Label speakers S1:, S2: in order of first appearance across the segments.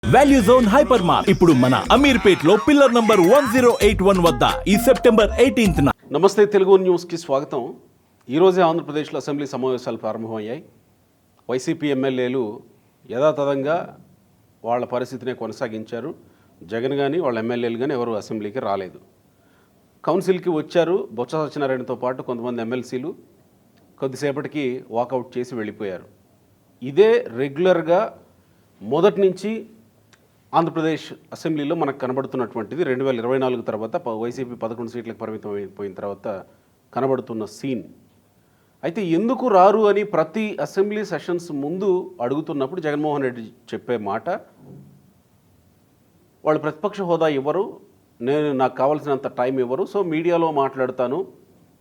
S1: Value zone hyper mart ఇప్పుడు మన అమీర్పేట్ లో పిల్లర్ నంబర్ 1081 వద్ద ఈ సెప్టెంబర్ 18న.
S2: నమస్తే తెలుగు న్యూస్కి స్వాగతం. ఈరోజే ఆంధ్రప్రదేశ్లో అసెంబ్లీ సమావేశాలు ప్రారంభమయ్యాయి. వైసీపీ ఎమ్మెల్యేలు యథాతథంగా వాళ్ళ పరిస్థితినే కొనసాగించారు. జగన్ కానీ వాళ్ళ ఎమ్మెల్యేలు కానీ ఎవరు అసెంబ్లీకి రాలేదు. కౌన్సిల్కి వచ్చారు. బొత్స సత్యనారాయణతో పాటు కొంతమంది ఎమ్మెల్సీలు కొద్దిసేపటికి వాకౌట్ చేసి వెళ్ళిపోయారు. ఇదే రెగ్యులర్గా మొదటి నుంచి ఆంధ్రప్రదేశ్ అసెంబ్లీలో మనకు కనబడుతున్నటువంటిది. 2024 తర్వాత వైసీపీ 11 సీట్లకు పరిమితం అయిపోయిన తర్వాత కనబడుతున్న సీన్. అయితే ఎందుకు రారు అని ప్రతి అసెంబ్లీ సెషన్స్ ముందు అడుగుతున్నప్పుడు జగన్మోహన్ రెడ్డి చెప్పే మాట, వాళ్ళు ప్రతిపక్ష హోదా ఇవ్వరు, నాకు కావాల్సినంత టైం ఇవ్వరు, సో మీడియాలో మాట్లాడతాను,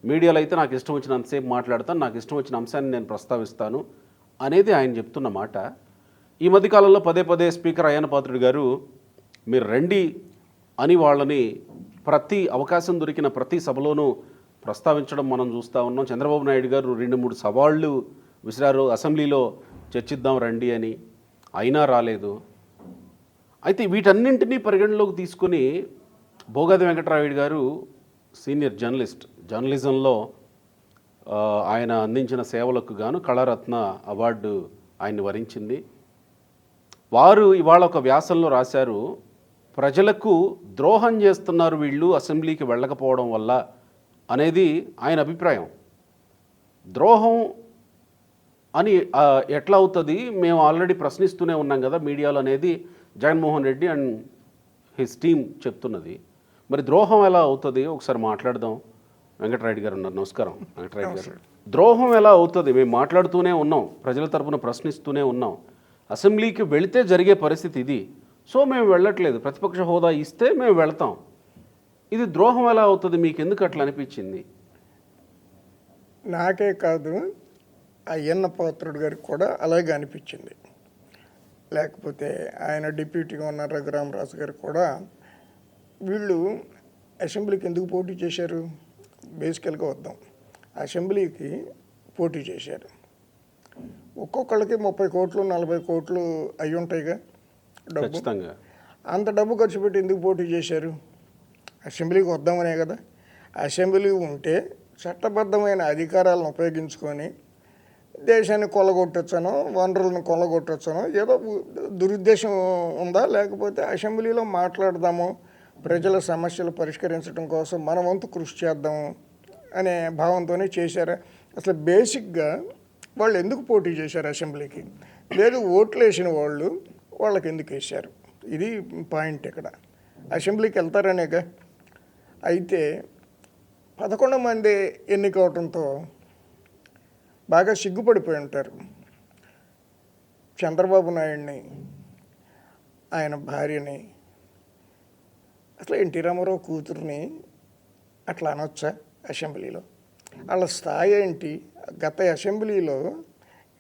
S2: మీడియాలో అయితే నాకు ఇష్టం వచ్చినంతసేపు మాట్లాడతాను, నాకు ఇష్టం వచ్చిన అంశాన్ని నేను ప్రస్తావిస్తాను అనేది ఆయన చెప్తున్న మాట. ఈ మధ్యకాలంలో పదే పదే స్పీకర్ అయ్యన్న పాత్రుడు గారు మీరు రండి అని వాళ్ళని ప్రతి అవకాశం దొరికిన ప్రతి సభలోనూ ప్రస్తావించడం మనం చూస్తూ ఉన్నాం. చంద్రబాబు నాయుడు గారు 2-3 సవాళ్ళు విసిరారు, అసెంబ్లీలో చర్చిద్దాం రండి అని, అయినా రాలేదు. అయితే వీటన్నింటినీ పరిగణలోకి తీసుకుని భోగాది వెంకటరాయుడు గారు సీనియర్ జర్నలిజంలో ఆయన అందించిన సేవలకు గాను కళారత్న అవార్డు ఆయన్ని వరించింది. వారు ఇవాళ ఒక వ్యాసంలో రాశారు, ప్రజలకు ద్రోహం చేస్తున్నారు వీళ్ళు అసెంబ్లీకి వెళ్ళకపోవడం వల్ల అనేది ఆయన అభిప్రాయం. ద్రోహం అని ఎట్లా అవుతుంది, మేము ఆల్రెడీ ప్రశ్నిస్తూనే ఉన్నాం కదా మీడియాలో అనేది Jaganmohan Reddy and his team చెప్తున్నది. మరి ద్రోహం ఎలా అవుతుంది ఒకసారి మాట్లాడదాం. వెంకటరాయుడు గారు ఉన్నారు. నమస్కారం వెంకటరాయుడు గారు. ద్రోహం ఎలా అవుతుంది, మేము మాట్లాడుతూనే ఉన్నాం, ప్రజల తరపున ప్రశ్నిస్తూనే ఉన్నాం, అసెంబ్లీకి వెళితే జరిగే పరిస్థితి ఇది, సో మేము వెళ్ళట్లేదు, ప్రతిపక్ష హోదా ఇస్తే మేము వెళతాం, ఇది ద్రోహం ఎలా అవుతుంది, మీకు ఎందుకు అట్లా అనిపించింది?
S3: నాకే కాదు, అయ్యన్న పాత్రుడు గారికి కూడా అలాగే అనిపించింది. లేకపోతే ఆయన డిప్యూటీగా ఉన్న రఘురామరాజు గారు కూడా, వీళ్ళు అసెంబ్లీకి ఎందుకు పోటీ చేశారు, బేసికల్గా వద్దాం, అసెంబ్లీకి పోటీ చేశారు, ఒక్కొక్కళ్ళకి 30 కోట్లు 40 కోట్లు అయి ఉంటాయిగా డబ్బు. అంత డబ్బు ఖర్చు పెట్టి ఎందుకు పోటీ చేశారు? అసెంబ్లీకి వద్దామనే కదా. అసెంబ్లీ ఉంటే చట్టబద్ధమైన అధికారాలను ఉపయోగించుకొని దేశాన్ని కొల్లగొట్టొచ్చనో, వనరులను కొల్లగొట్టొచ్చనో ఏదో దురుద్దేశం ఉందా, లేకపోతే అసెంబ్లీలో మాట్లాడదాము, ప్రజల సమస్యలు పరిష్కరించడం కోసం మన వంతు కృషి చేద్దాము అనే భావంతోనే చేశారా? అసలు బేసిక్గా వాళ్ళు ఎందుకు పోటీ చేశారు అసెంబ్లీకి? లేదు, ఓట్లు వేసిన వాళ్ళు వాళ్ళకి ఎందుకు వేశారు? ఇది పాయింట్ ఇక్కడ. అసెంబ్లీకి వెళ్తారనేగా. అయితే 11 మంది ఎన్నికవటంతో బాగా సిగ్గుపడిపోయి ఉంటారు. చంద్రబాబు నాయుడిని, ఆయన భార్యని, అసలు ఎన్టీ రామారావు కూతుర్ని అట్లా అనొచ్చా అసెంబ్లీలో? వాళ్ళ స్థాయి ఏంటి? గత అసెంబ్లీలో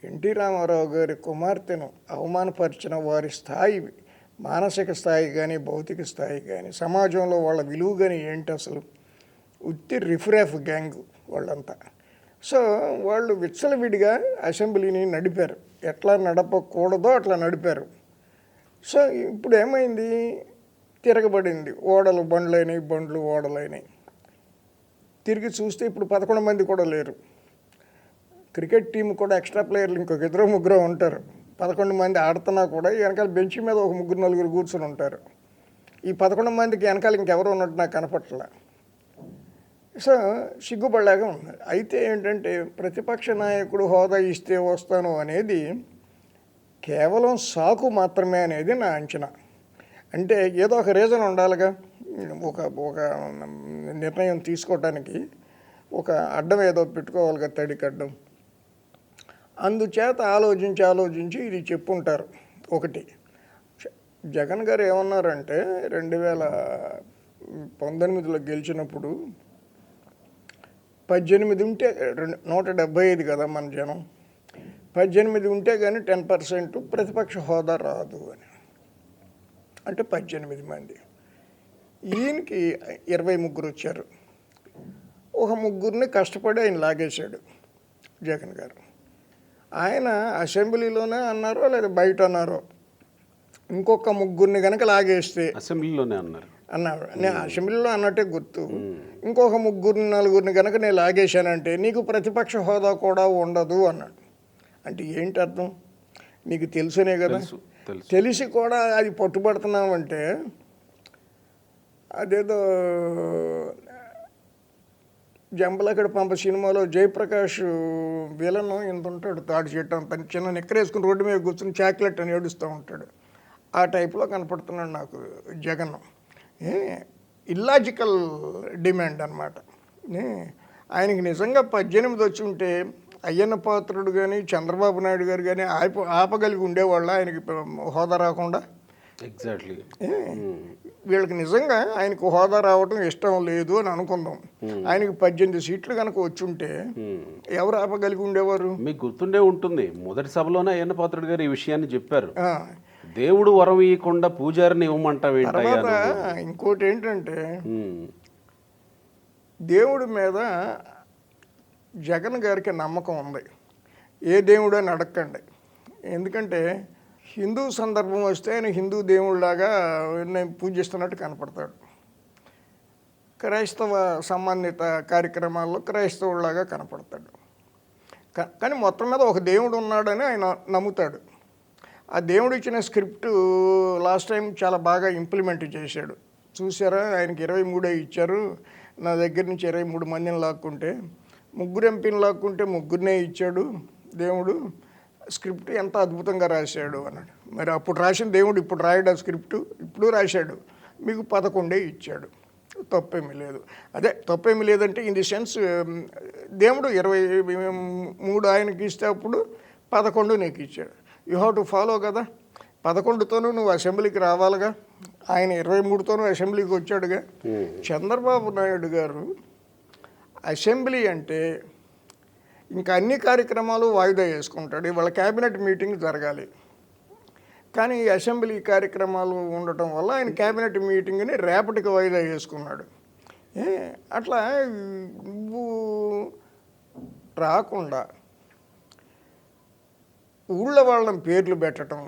S3: ఎన్టీ రామారావు గారి కుమార్తెను అవమానపరిచిన వారి స్థాయి, మానసిక స్థాయి కానీ భౌతిక స్థాయి కానీ, సమాజంలో వాళ్ళ విలువ కానీ ఏంటి, అసలు ఉత్తి రిఫ్రాఫ్ గ్యాంగ్ వాళ్ళంతా. సో వాళ్ళు విచ్చలవిడిగా అసెంబ్లీని నడిపారు, ఎట్లా నడపకూడదో అట్లా నడిపారు. సో ఇప్పుడు ఏమైంది, తిరగబడింది, ఓడలు బండ్లైనవి, బండ్లు ఓడలైనవి. తిరిగి చూస్తే ఇప్పుడు 11 మంది కూడా లేరు. క్రికెట్ టీం కూడా ఎక్స్ట్రా ప్లేయర్లు ఇంకొక 2-3 ఉంటారు. 11 మంది ఆడుతున్నా కూడా వెనకాల బెంచ్ మీద ఒక 3-4 కూర్చొని ఉంటారు. ఈ 11 మందికి వెనకాల ఇంకెవరు ఉన్నట్టు నాకు కనపట్ల. సో సిగ్గుపడలాగా ఉంది. అయితే ఏంటంటే ప్రతిపక్ష నాయకుడు హోదా ఇస్తే వస్తాను అనేది కేవలం సాకు మాత్రమే అనేది నా అంచనా. అంటే ఏదో ఒక రీజన్ ఉండాలిగా, ఒక నిర్ణయం తీసుకోవటానికి ఒక అడ్డం ఏదో పెట్టుకోవాలిగా, తడికడ్డం. అందుచేత ఆలోచించి ఇది చెప్పుంటారు. ఒకటి, జగన్ గారు ఏమన్నారంటే 2019లో గెలిచినప్పుడు 18 ఉంటే 175 కదా మన జనం, 18 ఉంటే కానీ 10% ప్రతిపక్ష హోదా రాదు అని. అంటే 18 మంది, ఈయనకి 23 వచ్చారు. ఒక 3 కష్టపడి ఆయన లాగేశాడు జగన్ గారు. ఆయన అసెంబ్లీలోనే అన్నారో లేదా బయట అన్నారో ఇంకొక ముగ్గురిని కనుక లాగేస్తే
S2: అసెంబ్లీలోనే అన్నారు.
S3: అన్నాడు. నేను అసెంబ్లీలో అన్నట్టే గుర్తు. ఇంకొక ముగ్గురిని నలుగురిని కనుక నేను లాగేశానంటే నీకు ప్రతిపక్ష హోదా కూడా ఉండదు అన్నాడు. అంటే ఏంటి అర్థం? నీకు తెలుసునే కదా.
S2: తెలుసు.
S3: తెలిసి కూడా అది పట్టుబడుతున్నామంటే అదేదో జంబలకడ పంప సినిమాలో జయప్రకాష్ విలన్ ఇంత ఉంటాడు, తాడు చెట్టు అంత చిన్న నిక్కరేసుకుని రోడ్డు మీద కూర్చుని చాక్లెట్ అని ఏడుస్తూ ఉంటాడు. ఆ టైప్లో కనపడుతున్నాడు నాకు జగన్. ఇల్లాజికల్ డిమాండ్ అనమాట. ఆయనకి నిజంగా 18 వచ్చి ఉంటే అయ్యన్న పాత్రుడు కానీ చంద్రబాబు నాయుడు గారు కానీ ఆపగలిగి ఉండేవాళ్ళు ఆయనకి హోదా రాకుండా.
S2: ఎగ్జాక్ట్లీ.
S3: వీళ్ళకి నిజంగా ఆయనకు హోదా రావడం ఇష్టం లేదు అని అనుకుందాం. ఆయనకి 18 సీట్లు కనుక వచ్చి ఉంటే ఎవరు ఆపగలిగి ఉండేవారు?
S2: మీకు గుర్తుండే ఉంటుంది, మొదటి సభలోనే అయ్యన్న పాత్రుడు గారు ఈ విషయాన్ని చెప్పారు. దేవుడు వరం ఇవ్వకుండా పూజారిని ఇవ్వమంటావేంటయ్యా?
S3: తర్వాత ఇంకోటి ఏంటంటే దేవుడి మీద జగన్ గారికి నమ్మకం ఉంది. ఏ దేవుడు అని అడగండి. ఎందుకంటే హిందూ సందర్భం వస్తే ఆయన హిందూ దేవుళ్ళలాగా పూజిస్తున్నట్టు కనపడతాడు. క్రైస్తవ సంబంధిత కార్యక్రమాల్లో క్రైస్తవులాగా కనపడతాడు. కానీ మొత్తం మీద ఒక దేవుడు ఉన్నాడని ఆయన నమ్ముతాడు. ఆ దేవుడు ఇచ్చిన స్క్రిప్ట్ లాస్ట్ టైం చాలా బాగా ఇంప్లిమెంట్ చేశాడు. చూసారా, ఆయనకి 23 ఇచ్చారు. నా దగ్గర నుంచి 23 మందిని లాక్కుంటే 3 ఎంపీని లాక్కుంటే 3 ఇచ్చాడు దేవుడు. స్క్రిప్ట్ ఎంత అద్భుతంగా రాశాడు అన్నాడు. మరి అప్పుడు రాసిన దేవుడు ఇప్పుడు రాయడు ఆ స్క్రిప్ట్, ఇప్పుడు రాశాడు. మీకు 11 ఇచ్చాడు. తప్పేమీ లేదు. అదే తప్పేమీ లేదంటే ఇన్ ది సెన్స్ దేవుడు 23 ఆయనకి ఇస్తే అప్పుడు 11 నీకు ఇచ్చాడు. యూ హ్యావ్ టు ఫాలో కదా. 11తోనూ నువ్వు అసెంబ్లీకి రావాలిగా. ఆయన 23తోనూ అసెంబ్లీకి వచ్చాడుగా. చంద్రబాబు నాయుడు గారు అసెంబ్లీ అంటే ఇంకా అన్ని కార్యక్రమాలు వాయిదా వేసుకుంటాడు. ఇవాళ క్యాబినెట్ మీటింగ్ జరగాలి, కానీ ఈ అసెంబ్లీ కార్యక్రమాలు ఉండటం వల్ల ఆయన క్యాబినెట్ మీటింగ్ని రేపటికి వాయిదా వేసుకున్నాడు. అట్లా నువ్వు రాకుండా ఊళ్ళో వాళ్ళని పేర్లు పెట్టడం,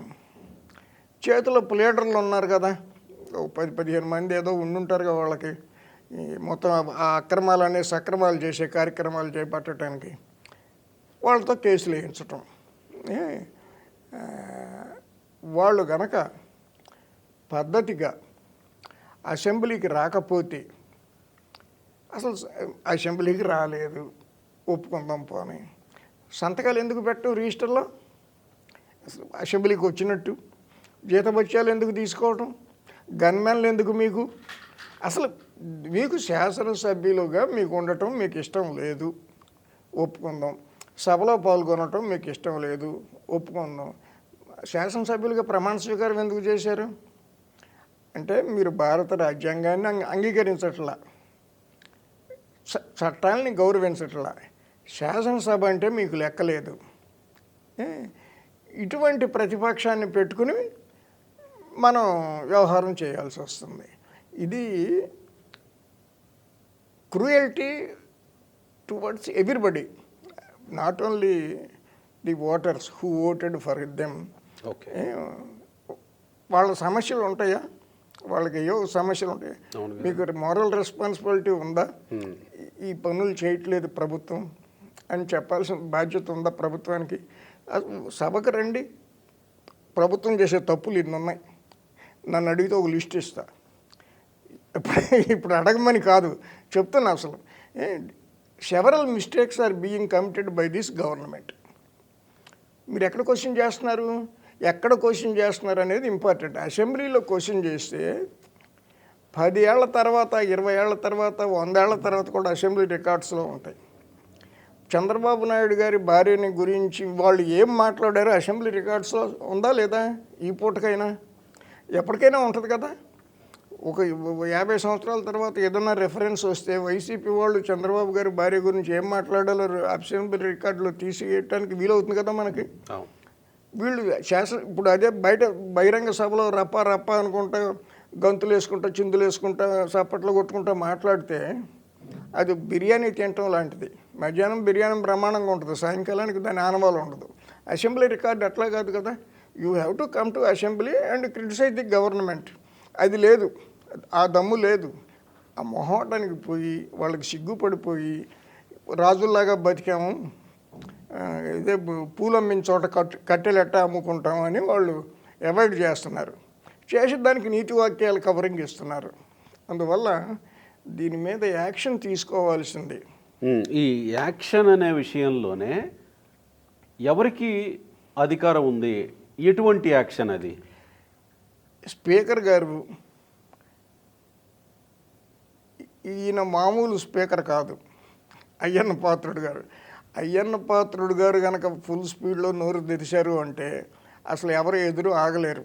S3: చేతిలో ప్లేడర్లు ఉన్నారు కదా, 10-15 మంది ఏదో ఉండుంటారుగా వాళ్ళకి, మొత్తం ఆ అక్రమాలనే సక్రమాలు చేసే కార్యక్రమాలు చేపట్టడానికి వాళ్ళతో కేసులు వేయించటం. వాళ్ళు గనక పద్ధతిగా అసెంబ్లీకి రాకపోతే, అసలు అసెంబ్లీకి రాలేదు ఒప్పుకుందాం పోనీ, సంతకాలు ఎందుకు పెట్టు రిజిస్టర్లో? అసలు అసెంబ్లీకి వచ్చినట్టు జీతభత్యాలు ఎందుకు తీసుకోవటం? గన్మెన్లు ఎందుకు మీకు? అసలు మీకు శాసనసభ్యులుగా మీకు ఉండటం మీకు ఇష్టం లేదు, ఒప్పుకుందాం. సభలో పాల్గొనటం మీకు ఇష్టం లేదు, ఒప్పుకుందాం. శాసనసభ్యులుగా ప్రమాణ స్వీకారం ఎందుకు చేశారు అంటే మీరు భారత రాజ్యాంగాన్ని అంగీకరించట్లా, చట్టాలని గౌరవించట్లా. శాసనసభ అంటే మీకు లెక్కలేదు. ఇటువంటి ప్రతిపక్షాన్ని పెట్టుకుని మనం వ్యవహారం చేయాల్సి వస్తుంది. ఇది cruelty towards everybody, not only the voters who voted for them.
S2: Okay,
S3: వాళ్ళ సమస్యలు ఉంటాయా? వాళ్ళకి ఏవో సమస్యలు ఉంటాయి. మీకు మోరల్ రెస్పాన్సిబిలిటీ ఉందా? ఈ పనులు చేయట్లేదు ప్రభుత్వం అని చెప్పాల్సిన బాధ్యత ఉందా ప్రభుత్వానికి? సభకు రండి, ప్రభుత్వం చేసే తప్పులు ఇన్ని ఉన్నాయి, నన్ను అడిగితే ఒక లిస్ట్ ఇస్తా. ఇప్పుడు అడగమని కాదు చెప్తున్నా. అసలు several mistakes are being committed by this government. మీరు ఎక్కడ క్వశ్చన్ చేస్తున్నారు, ఎక్కడ క్వశ్చన్ చేస్తున్నారు అనేది ఇంపార్టెంట్. అసెంబ్లీలో క్వశ్చన్ చేస్తే 10 ఏళ్ల తర్వాత, 20 ఏళ్ల తర్వాత, 100 ఏళ్ల తర్వాత కూడా అసెంబ్లీ రికార్డ్స్లో ఉంటాయి. చంద్రబాబు నాయుడు గారి భార్యని గురించి వాళ్ళు ఏం మాట్లాడారో అసెంబ్లీ రికార్డ్స్లో ఉందా లేదా? ఈ పూటకైనా ఎప్పటికైనా ఉంటుంది కదా. ఒక 50 సంవత్సరాల తర్వాత ఏదన్నా రెఫరెన్స్ వస్తే వైసీపీ వాళ్ళు చంద్రబాబు గారి భార్య గురించి ఏం మాట్లాడాలో అసెంబ్లీ రికార్డులో తీసేయటానికి వీలవుతుంది కదా మనకి. వీళ్ళు ఇప్పుడు అదే బయట బహిరంగ సభలో రప్ప అనుకుంటా, గంతులు వేసుకుంటా, చిందులు వేసుకుంటా, చప్పట్లు కొట్టుకుంటా మాట్లాడితే అది బిర్యానీ తినటం లాంటిది. మధ్యాహ్నం బిర్యానీ బ్రహ్మాండంగా ఉంటుంది, సాయంకాలానికి దాని ఆనవాలు ఉండదు. అసెంబ్లీ రికార్డు అట్లా కాదు కదా. You have to come to assembly and criticise the government. అది లేదు, ఆ దమ్ము లేదు. ఆ మొహమాటానికి పోయి వాళ్ళకి సిగ్గుపడిపోయి రాజుల్లాగా బతికాము, ఇదే పూలు అమ్మిన చోట కట్టెలు ఎట్టా అమ్ముకుంటాం అని వాళ్ళు అవాయిడ్ చేస్తున్నారు. చేసి దానికి నీతి వాక్యాలు కవరింగ్ ఇస్తున్నారు. అందువల్ల దీని మీద యాక్షన్ తీసుకోవాల్సింది.
S2: ఈ యాక్షన్ అనే విషయంలోనే ఎవరికి అధికారం ఉంది, ఎటువంటి యాక్షన్ అది?
S3: స్పీకర్ గారు, ఈయన మామూలు స్పీకర్ కాదు, అయ్యన్న పాత్రుడు గారు. అయ్యన్న పాత్రుడు గారు కనుక ఫుల్ స్పీడ్లో నోరు తెరిచారు అంటే అసలు ఎవరు ఎదురు ఆగలేరు.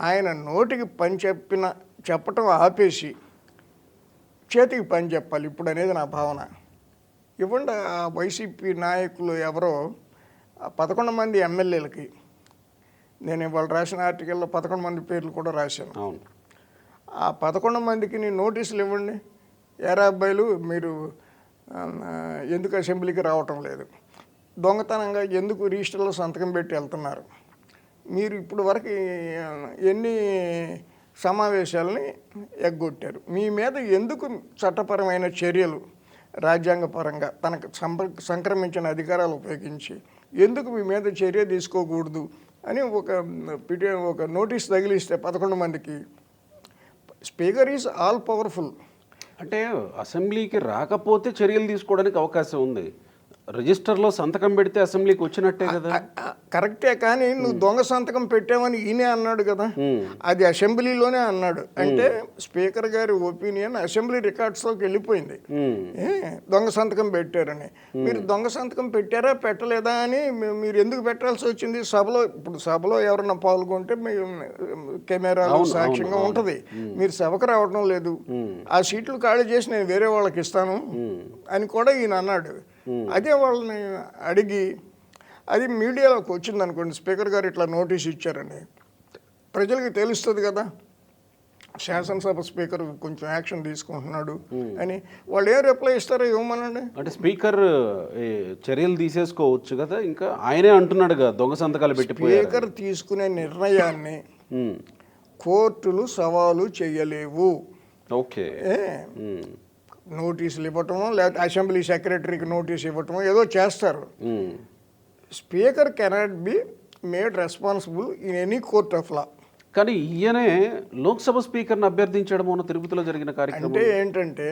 S3: ఆయన నోటికి పని చెప్పటం ఆపేసి చేతికి పని చెప్పాలి ఇప్పుడు అనేది నా భావన. ఇవ్వండి, ఆ వైసీపీ నాయకులు ఎవరో 11 మంది ఎమ్మెల్యేలకి, నేను ఇవాళ రాసిన ఆర్టికల్లో 11 మంది పేర్లు కూడా రాశాను.
S2: అవును.
S3: ఆ 11 మందికి నోటీసులు ఇవ్వండి. ఏరా అబ్బాయిలు, మీరు ఎందుకు అసెంబ్లీకి రావటం లేదు, దొంగతనంగా ఎందుకు రిజిస్టర్లో సంతకం పెట్టి వెళ్తున్నారు, మీరు ఇప్పుడు వరకు ఎన్ని సమావేశాలని ఎగ్గొట్టారు, మీ మీద ఎందుకు చట్టపరమైన చర్యలు రాజ్యాంగపరంగా తనకు సంక్రమించిన అధికారాలు ఉపయోగించి ఎందుకు మీ మీద చర్య తీసుకోకూడదు అని ఒక నోటీస్ తగిలిస్తే 11 మందికి. Speaker is all powerful.
S2: అంటే అసెంబ్లీకి రాకపోతే చర్యలు తీసుకోవడానికి అవకాశం ఉంది. రిజిస్టర్లో సంతకం పెడితే అసెంబ్లీకి వచ్చినట్టే కదా.
S3: కరెక్టే, కానీ నువ్వు దొంగ సంతకం పెట్టావని ఈయనే అన్నాడు కదా, అది అసెంబ్లీలోనే అన్నాడు. అంటే స్పీకర్ గారి ఒపీనియన్ అసెంబ్లీ రికార్డ్స్లోకి వెళ్ళిపోయింది, దొంగ సంతకం పెట్టారని. మీరు దొంగ సంతకం పెట్టారా పెట్టలేదా అని మీరు ఎందుకు పెట్టాల్సి వచ్చింది? ఇప్పుడు సభలో ఎవరన్నా పాల్గొంటే కెమెరాలు సాక్ష్యంగా ఉంటుంది, మీరు సభకు రావడం లేదు, ఆ సీట్లు ఖాళీ చేసి నేను వేరే వాళ్ళకి ఇస్తాను అని కూడా ఈయన అన్నాడు. అదే వాళ్ళని అడిగి అది మీడియాలోకి వచ్చింది అనుకోండి, స్పీకర్ గారు ఇట్లా నోటీస్ ఇచ్చారని ప్రజలకి తెలుస్తుంది కదా, శాసనసభ స్పీకర్ కొంచెం యాక్షన్ తీసుకుంటున్నాడు అని. వాళ్ళు ఏం రిప్లై ఇస్తారో ఇవ్వమనండి.
S2: అంటే స్పీకర్ చర్యలు తీసేసుకోవచ్చు కదా, ఇంకా ఆయనే అంటున్నాడు కదా దొంగ సంతకాలు పెట్టిపోయారు.
S3: స్పీకర్ తీసుకునే నిర్ణయాన్ని కోర్టులు సవాలు చేయలేవు.
S2: ఓకే.
S3: నోటీసులు ఇవ్వటమో లేకపోతే అసెంబ్లీ సెక్రటరీకి నోటీస్ ఇవ్వటమో ఏదో చేస్తారు. Speaker cannot be made responsible in any court of law.
S2: కానీ ఈయనే లోక్సభ స్పీకర్ని అభ్యర్థించడం మొన్న తిరుపతిలో జరిగిన కార్యక్రమం.
S3: అంటే ఏంటంటే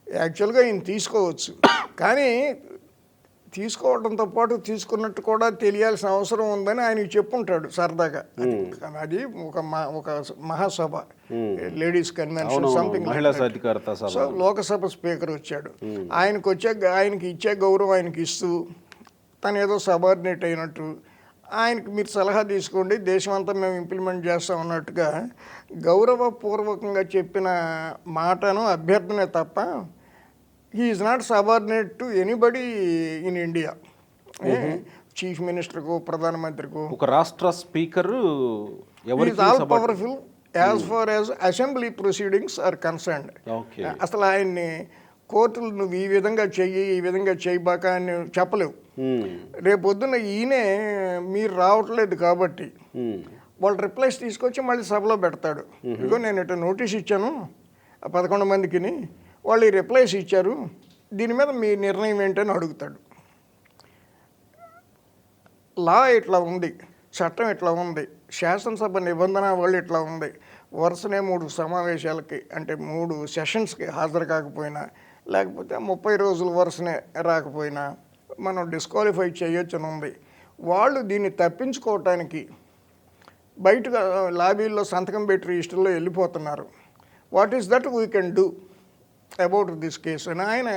S3: యాక్చువల్గా ఈయన తీసుకోవచ్చు, కానీ తీసుకోవడంతో పాటు తీసుకున్నట్టు కూడా తెలియాల్సిన అవసరం ఉందని ఆయనకి చెప్పుంటాడు సరదాగా. అది ఒక మహాసభ, ladies convention something. So Lok Sabha speaker వచ్చాడు, ఆయనకి ఇచ్చే గౌరవం ఆయనకి ఇస్తూ తను ఏదో సబార్డినేట్ అయినట్టు ఆయనకి మీరు సలహా తీసుకోండి, దేశం అంతా మేము ఇంప్లిమెంట్ చేస్తాం అన్నట్టుగా గౌరవపూర్వకంగా చెప్పిన మాటను అభ్యర్థనే తప్ప he is not subordinate to anybody in India. Chief మినిస్టర్కు, ప్రధానమంత్రికు.
S2: ఒక రాష్ట్ర speaker
S3: all powerful as far as assembly proceedings are concerned. అసలు ఆయన్ని కోర్టులు నువ్వు ఈ విధంగా చేయబాక అని చెప్పలేవు. రేపొద్దున ఈయనే మీరు రావట్లేదు కాబట్టి వాళ్ళు రిప్లైస్ తీసుకొచ్చి మళ్ళీ సభలో పెడతాడు. ఇదిగో నేను ఇట్లా నోటీస్ ఇచ్చాను 11 మందికి, వాళ్ళు ఈ రిప్లైస్ ఇచ్చారు, దీని మీద మీ నిర్ణయం ఏంటని అడుగుతాడు. లా ఇట్లా ఉంది, చట్టం ఇట్లా ఉంది, శాసనసభ నిబంధన వాళ్ళు ఇట్లా ఉంది, వరుసనే 3 సమావేశాలకి అంటే 3 సెషన్స్కి హాజరు కాకపోయినా లేకపోతే 30 రోజుల వరుసనే రాకపోయినా మనం డిస్క్వాలిఫై చేయొచ్చని ఉంది. వాళ్ళు దీన్ని తప్పించుకోవటానికి బయటగా లాబీల్లో సంతకం పెట్టి రిజిస్టర్లో వెళ్ళిపోతున్నారు. What is that we can do about this case అని ఆయన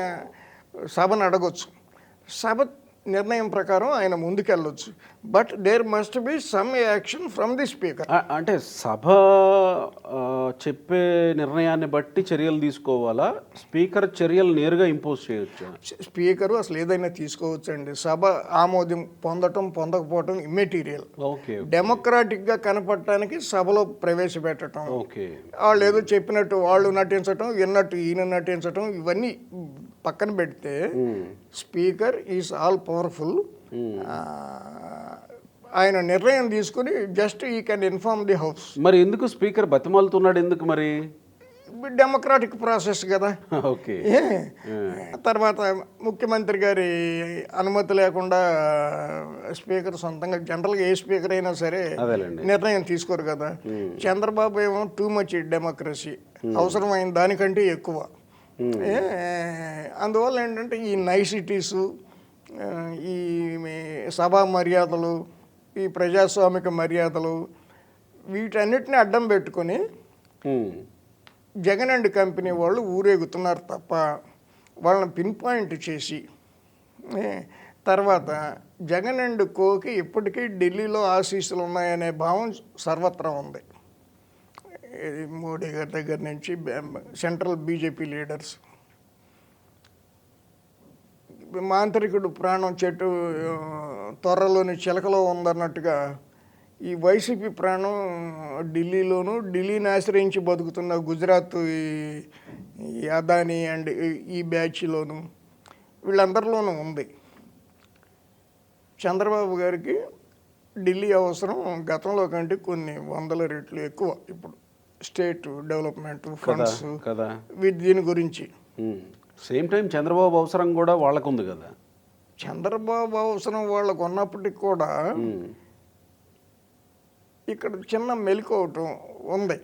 S3: సభను అడగొచ్చు. సభ నిర్ణయం ప్రకారం ఆయన ముందుకెళ్ళొచ్చు. But there must be some action from the speaker.
S2: అంటే సభ చెప్పే నిర్ణయాన్ని బట్టి చర్యలు తీసుకోవాలా, స్పీకర్ చర్యలు నేరుగా ఇంపోజ్ చేయొచ్చు?
S3: స్పీకరు అసలు ఏదైనా తీసుకోవచ్చు అండి. సభ ఆమోదం పొందటం పొందకపోవటం ఇమ్మెటీరియల్.
S2: ఓకే.
S3: డెమోక్రాటిక్గా కనపడటానికి సభలో ప్రవేశపెట్టడం,
S2: ఓకే,
S3: వాళ్ళు ఏదో చెప్పినట్టు వాళ్ళు నటించటం, విన్నట్టు ఈయన నటించటం, ఇవన్నీ పక్కన పెడితే స్పీకర్ ఈజ్ ఆల్ పవర్ఫుల్. ఆయన నిర్ణయం తీసుకుని జస్ట్ ఈ కెన్ ఇన్ఫార్మ్ ది హౌస్.
S2: మరి ఎందుకు స్పీకర్ బతిమాలుతున్నాడు ఎందుకు మరి?
S3: డెమోక్రాటిక్ ప్రాసెస్ కదా.
S2: ఓకే.
S3: తర్వాత ముఖ్యమంత్రి గారి అనుమతి లేకుండా స్పీకర్ సొంతంగా, జనరల్గా ఏ స్పీకర్ అయినా సరే
S2: అదేలేండి.
S3: నిర్ణయం తీసుకోరు కదా. చంద్రబాబు ఏమో టూ మచ్ డెమోక్రసీ, అవసరమైన దానికంటే ఎక్కువ. అందువల్ల ఏంటంటే ఈ నైసిటీసు, ఈ సభా మర్యాదలు, ఈ ప్రజాస్వామిక మర్యాదలు, వీటన్నిటిని అడ్డం పెట్టుకొని జగన్ అండ్ కంపెనీ వాళ్ళు ఊరేగుతున్నారు తప్ప వాళ్ళని పిన్ పాయింట్ చేసి, తర్వాత జగన్ అండ్ కోకి ఇప్పటికీ ఢిల్లీలో ఆశీస్సులు ఉన్నాయనే భావం సర్వత్రా ఉంది. మోడీ గారి దగ్గర నుంచి సెంట్రల్ బీజేపీ లీడర్స్. మాంత్రికుడు ప్రాణం చెట్టు త్వరలోని చిలకలో ఉందన్నట్టుగా ఈ వైసీపీ ప్రాణం ఢిల్లీలోను, ఢిల్లీని ఆశ్రయించి బతుకుతున్న గుజరాత్ ఈ అదానీ అండ్ ఈ బ్యాచ్లోను, వీళ్ళందరిలోనూ ఉంది. చంద్రబాబు గారికి ఢిల్లీ అవసరం గతంలో కంటే కొన్ని వందల రెట్లు ఎక్కువ ఇప్పుడు. స్టేట్ డెవలప్మెంట్ ఫండ్స్
S2: కదా
S3: దీని గురించి.
S2: సేమ్ టైం చంద్రబాబు అవసరం కూడా వాళ్ళకు ఉంది కదా.
S3: చంద్రబాబు అవసరం వాళ్ళకు ఉన్నప్పటికి కూడా ఇక్కడ చిన్న మెలకు ఒకటి ఉంది.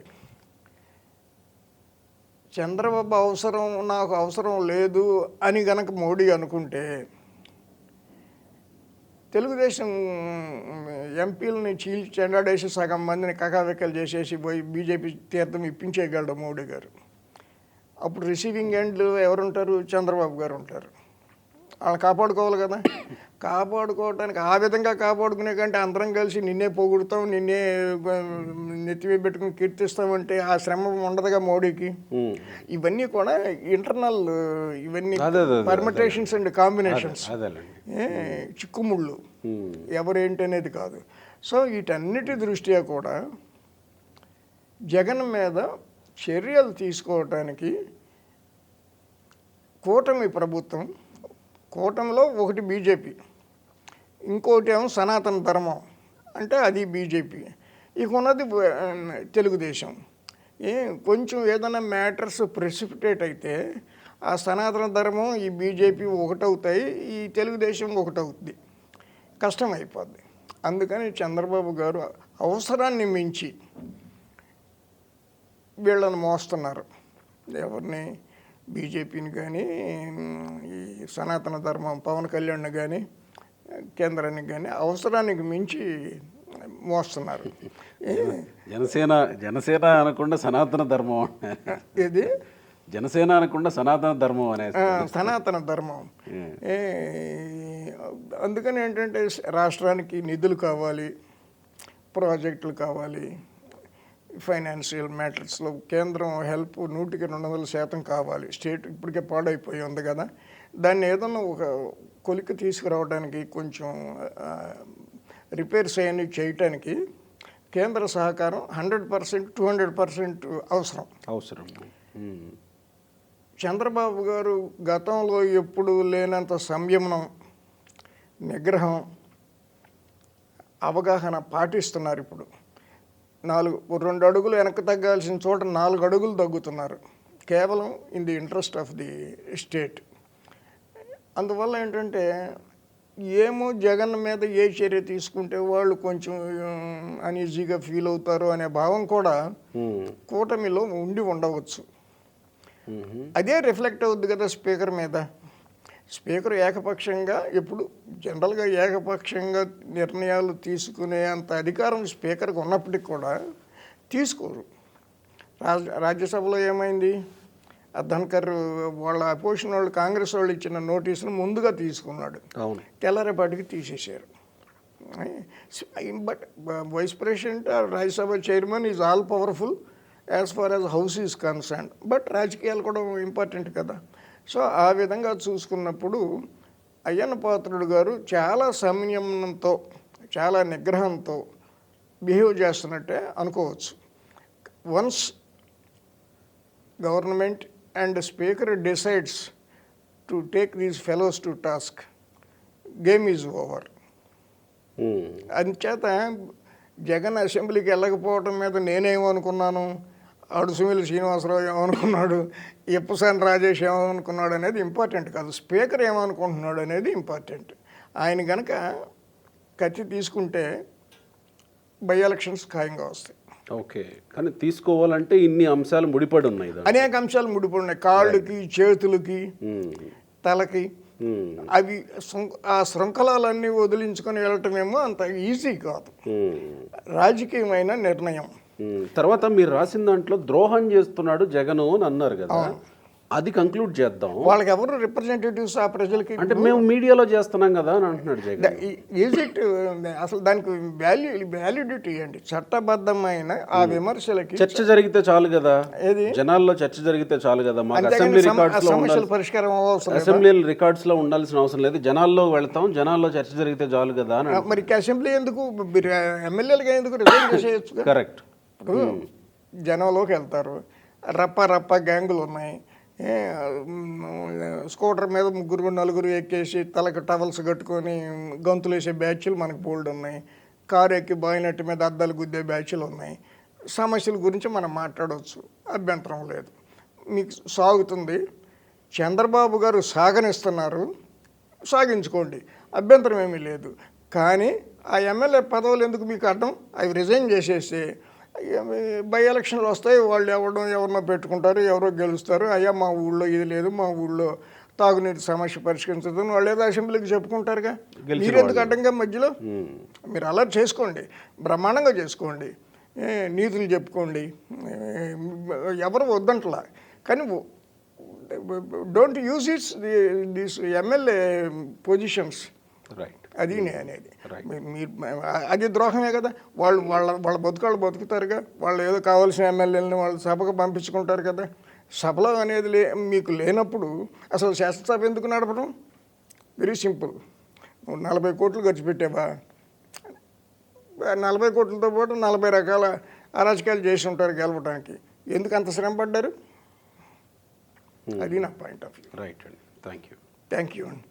S3: చంద్రబాబు అవసరం నాకు అవసరం లేదు అని గనక మోడీ అనుకుంటే తెలుగుదేశం ఎంపీలని చీల్చి చెండాడేసి సగం మందిని కకావికలు చేసేసి పోయి బీజేపీ తీర్థం ఇప్పించేయగలడు మోడీ గారు. అప్పుడు రిసీవింగ్ ఎండ్ ఎవరుంటారు? చంద్రబాబు గారు ఉంటారు. వాళ్ళు కాపాడుకోవాలి కదా. కాపాడుకోవటానికి ఆ విధంగా కాపాడుకునే కంటే అందరం కలిసి నిన్నే పొగుడుతాం, నిన్నే నెత్తివే పెట్టుకుని కీర్తిస్తామంటే ఆ శ్రమ ఉండదుగా మోడీకి. ఇవన్నీ కూడా ఇంటర్నల్, ఇవన్నీ పర్మిటేషన్స్ అండ్ కాంబినేషన్స్, చిక్కుముళ్ళు, ఎవరేంటి అనేది కాదు. సో వీటన్నిటి దృష్ట్యా కూడా జగన్ మీద చర్యలు తీసుకోవటానికి కూటమి ప్రభుత్వం, కూటమిలో ఒకటి బీజేపీ, ఇంకోటి ఏమో సనాతన ధర్మం అంటే అది బీజేపీ, ఇక ఉన్నది తెలుగుదేశం. కొంచెం ఏదైనా మ్యాటర్స్ ప్రెసిపిటేట్ అయితే ఆ సనాతన ధర్మం, ఈ బీజేపీ ఒకటవుతాయి, ఈ తెలుగుదేశం ఒకటవుద్ది, కష్టం అయిపోద్ది. అందుకని చంద్రబాబు గారు అవసరాన్ని మించి వీళ్ళని మోస్తున్నారు. ఎవరిని? బీజేపీని కానీ, ఈ సనాతన ధర్మం పవన్ కళ్యాణ్ని కానీ, కేంద్రానికి కానీ అవసరానికి మించి మోస్తున్నారు.
S2: జనసేన అనకుండా సనాతన ధర్మం,
S3: ఇది
S2: జనసేన అనకుండా సనాతన ధర్మం అనేది
S3: సనాతన ధర్మం. అందుకని ఏంటంటే రాష్ట్రానికి నిధులు కావాలి, ప్రాజెక్టులు కావాలి, ఫైనాన్షియల్ మ్యాటర్స్లో కేంద్రం హెల్ప్ 100% కావాలి. స్టేట్ ఇప్పటికే పాడైపోయి ఉంది కదా, దాన్ని ఏదన్నా ఒక కొలికి తీసుకురావడానికి, కొంచెం రిపేర్స్ అవన్నీ చేయటానికి కేంద్ర సహకారం 100%, 200% అవసరం. చంద్రబాబు గారు గతంలో ఎప్పుడు లేనంత సంయమనం, నిగ్రహం, అవగాహన పాటిస్తున్నారు. ఇప్పుడు 2 అడుగులు వెనక్కి తగ్గాల్సిన చోట 4 అడుగులు తగ్గుతున్నారు, కేవలం in the interest of the state. అందువల్ల ఏంటంటే ఏమో జగన్ మీద ఏ చర్య తీసుకుంటే వాళ్ళు కొంచెం అన్ఈజీగా ఫీల్ అవుతారు అనే భావం కూడా కూటమిలో ఉండి ఉండవచ్చు. అదే రిఫ్లెక్ట్ అవుద్ది కదా స్పీకర్ మీద. స్పీకర్ ఏకపక్షంగా, ఎప్పుడు జనరల్గా ఏకపక్షంగా నిర్ణయాలు తీసుకునే అంత అధికారం స్పీకర్కి ఉన్నప్పటికీ కూడా తీసుకోరు. రాజ్యసభలో ఏమైంది? ధన్కర్ వాళ్ళ అపోజిషన్ వాళ్ళు, కాంగ్రెస్ వాళ్ళు ఇచ్చిన నోటీసును ముందుగా తీసుకున్నాడు, తెల్లారేపాటికి తీసేశారు. But vice president or Rajya Sabha chairman is all powerful as far as house is concern. But రాజకీయాలు కూడా ఇంపార్టెంట్ కదా. సో ఆ విధంగా చూసుకున్నప్పుడు అయ్యన్న పాత్రుడు గారు చాలా సంయమనంతో, చాలా నిగ్రహంతో బిహేవ్ చేస్తున్నట్టే అనుకోవచ్చు. Once government and speaker decides to take these fellows to task, game is over. అందుచేత జగన్ అసెంబ్లీకి వెళ్ళకపోవటం మీద నేనేమనుకున్నాను, అడుసుమిల్లి శ్రీనివాసరావు ఏమనుకున్నాడు, ఇప్పసాని రాజేష్ ఏమనుకున్నాడు అనేది ఇంపార్టెంట్ కాదు, స్పీకర్ ఏమనుకుంటున్నాడు అనేది ఇంపార్టెంట్. ఆయన కనుక కత్తి తీసుకుంటే బై ఎలక్షన్స్ ఖాయంగా వస్తాయి.
S2: ఓకే, కానీ తీసుకోవాలంటే ఇన్ని అంశాలు ముడిపడి ఉన్నాయి దాంట్లో.
S3: అనేక అంశాలు ముడిపడినాయి, కాళ్ళకి, చేతులకి, తలకి. అవి ఆ శృంఖలాలన్నీ వదిలించుకొని వెళ్ళటమేమో అంత ఈజీ కాదు, రాజకీయమైన నిర్ణయం.
S2: తర్వాత మీరు రాసిన దాంట్లో ద్రోహం చేస్తున్నాడు జగన్ అని అన్నారు కదా, అది కంక్లూడ్ చేద్దాం.
S3: వాళ్ళకి ఎవరు రిప్రజెంటేటివ్స్ ఆ ప్రజలకి?
S2: అంటే మేము మీడియాలో చేస్తున్నాం కదా అని అంటున్నాడు జగన్.
S3: ఈజ్ ఇట్ అసలు దానికి వ్యాలిడిటీ అండి, చట్టబద్ధమైన ఆ విమర్శలకి
S2: చర్చ జరిగితే చాలు కదా,
S3: ఏది
S2: జనాల్లో చర్చ జరిగితే చాలు కదా, మాకు
S3: అంతేగాని
S2: అసెంబ్లీ రికార్డ్స్ లో
S3: సమస్యల పరిష్కారం అవసరం లేదా?
S2: అసెంబ్లీ రికార్డ్స్ లో ఉండాల్సిన అవసరం లేదు, జనాల్లో వెళ్తాం, జనాల్లో చర్చ జరిగితే చాలు కదా అని.
S3: మరి అసెంబ్లీ ఎందుకు, ఎమ్మెల్యేలుగా ఎందుకు రిజైన్ చేసేయచ్చు?
S2: కరెక్ట్.
S3: ఇప్పుడు జనంలోకి వెళ్తారు, రప్ప గ్యాంగులు ఉన్నాయి, స్కూటర్ మీద 3-4 ఎక్కేసి తలకు టవల్స్ కట్టుకొని గంతులు వేసే బ్యాచ్లు మనకు బోల్డ్ ఉన్నాయి, కారు ఎక్కి బాయినట్టు మీద అద్దాలు గుద్దే బ్యాచ్లు ఉన్నాయి. సమస్యల గురించి మనం మాట్లాడవచ్చు, అభ్యంతరం లేదు, మీకు సాగుతుంది. చంద్రబాబు గారు సాగనిస్తున్నారు, సాగించుకోండి, అభ్యంతరం ఏమీ లేదు. కానీ ఆ ఎమ్మెల్యే పదవులు ఎందుకు మీకు అడ్డం? అవి రిజైన్ చేసేసి బై ఎలక్షన్లు వస్తాయి, వాళ్ళు ఎవరినో పెట్టుకుంటారు, ఎవరో గెలుస్తారు, అయ్యా మా ఊళ్ళో ఇది లేదు, మా ఊళ్ళో తాగునీటి సమస్య పరిష్కరించదని వాళ్ళు ఏదో అసెంబ్లీకి చెప్పుకుంటారుగా, మీరు ఎందుకు అడ్డంగా మధ్యలో? మీరు అలా చేసుకోండి, బ్రహ్మాండంగా చేసుకోండి, నీతులు చెప్పుకోండి, ఎవరు వద్దంటలా. కానీ don't use this MLA positions.
S2: Right,
S3: అది నేను అనేది. మీరు అది ద్రోహమే కదా. వాళ్ళ బతుకాళ్ళు బతుకుతారుగా, వాళ్ళు ఏదో కావాల్సిన ఎమ్మెల్యేలని వాళ్ళు సభకు పంపించుకుంటారు కదా. సభలో అనేది మీకు లేనప్పుడు అసలు శాసనసభ ఎందుకు నడపడం? Very simple. 40 కోట్లు ఖర్చు పెట్టావా, 40 కోట్లతో పాటు 40 రకాల అరాచకాలు చేసి ఉంటారు గెలవడానికి, ఎందుకు అంత శ్రమ పడ్డారు? అది నా పాయింట్ ఆఫ్ వ్యూ.
S2: రైట్ అండి, థ్యాంక్ యూ.
S3: థ్యాంక్ యూ అండి.